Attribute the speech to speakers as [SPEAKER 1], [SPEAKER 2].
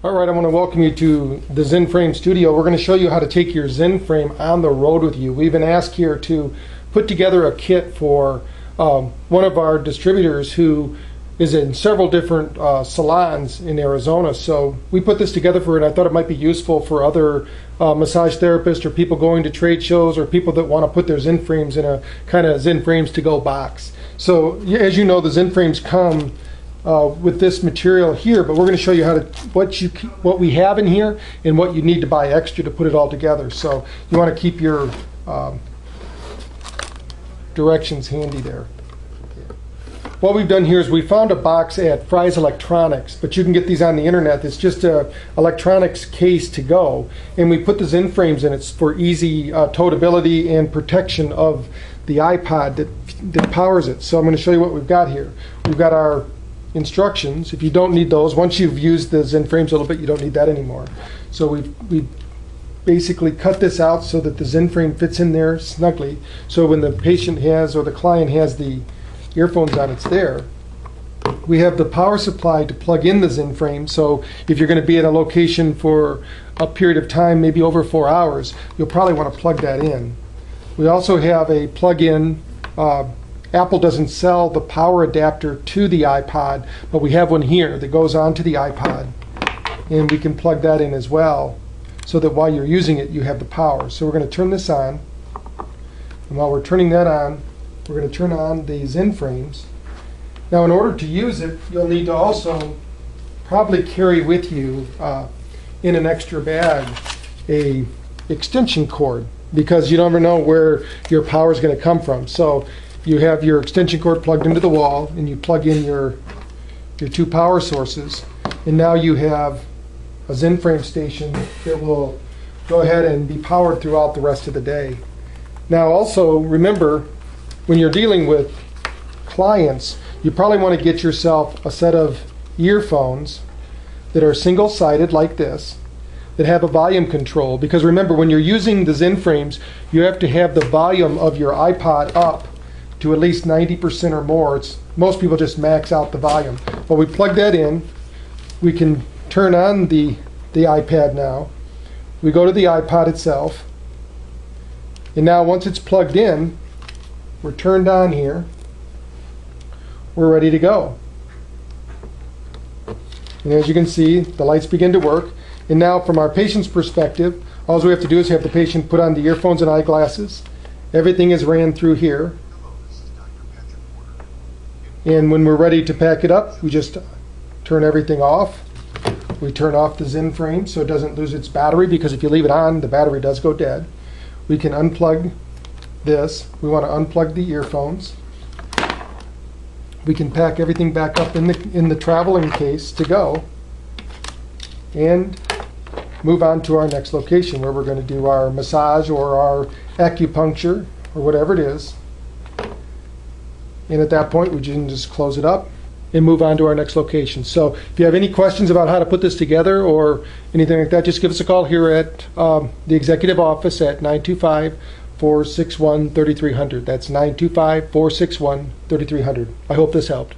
[SPEAKER 1] All right, I want to welcome you to the ZenFrames studio. We're going to show you how to take your ZenFrame on the road with you. We've been asked here to put together a kit for one of our distributors who is in several different salons in Arizona. So we put this together for it. I thought it might be useful for other massage therapists or people going to trade shows or people that want to put their ZenFrames in a kind of ZenFrames to go box. So as you know, the ZenFrames come with this material here, but we're going to show you how to what we have in here and what you need to buy extra to put it all together. So you want to keep your directions handy there. What we've done here is we found a box at Fry's Electronics, but you can get these on the internet. It's just a electronics case to go, and we put the ZenFrames in it for easy towability and protection of the iPod that powers it. So I'm going to show you what we've got here. We've got our instructions. If you don't need those, once you've used the ZenFrames a little bit, you don't need that anymore. So we basically cut this out so that the ZenFrame fits in there snugly. So when the patient has or the client has the earphones on, it's there. We have the power supply to plug in the ZenFrame. So if you're going to be at a location for a period of time, maybe over 4 hours, you'll probably want to plug that in. We also have a plug-in. Apple doesn't sell the power adapter to the iPod, but we have one here that goes onto the iPod, and we can plug that in as well so that while you're using it, you have the power. So we're going to turn this on, and while we're turning that on, we're going to turn on the ZenFrames. Now, in order to use it, you'll need to also probably carry with you in an extra bag a extension cord, because you never know where your power is going to come from. So you have your extension cord plugged into the wall, and you plug in your two power sources, and now you have a ZenFrame station that will go ahead and be powered throughout the rest of the day. Now also remember, when you're dealing with clients, you probably want to get yourself a set of earphones that are single-sided like this, that have a volume control, because remember, when you're using the ZenFrames, you have to have the volume of your iPod up to at least 90% or more. Most people just max out the volume. But we plug that in. We can turn on the iPad now. We go to the iPod itself. And now once it's plugged in, we're turned on here. We're ready to go. And as you can see, the lights begin to work. And now from our patient's perspective, all we have to do is have the patient put on the earphones and eyeglasses. Everything is ran through here. And when we're ready to pack it up, we just turn everything off. We turn off the ZenFrame so it doesn't lose its battery, because if you leave it on, the battery does go dead. We can unplug this. We want to unplug the earphones. We can pack everything back up in the traveling case to go, and move on to our next location where we're going to do our massage or our acupuncture or whatever it is. And at that point, we can just close it up and move on to our next location. So if you have any questions about how to put this together or anything like that, just give us a call here at the executive office at 925-461-3300. That's 925-461-3300. I hope this helped.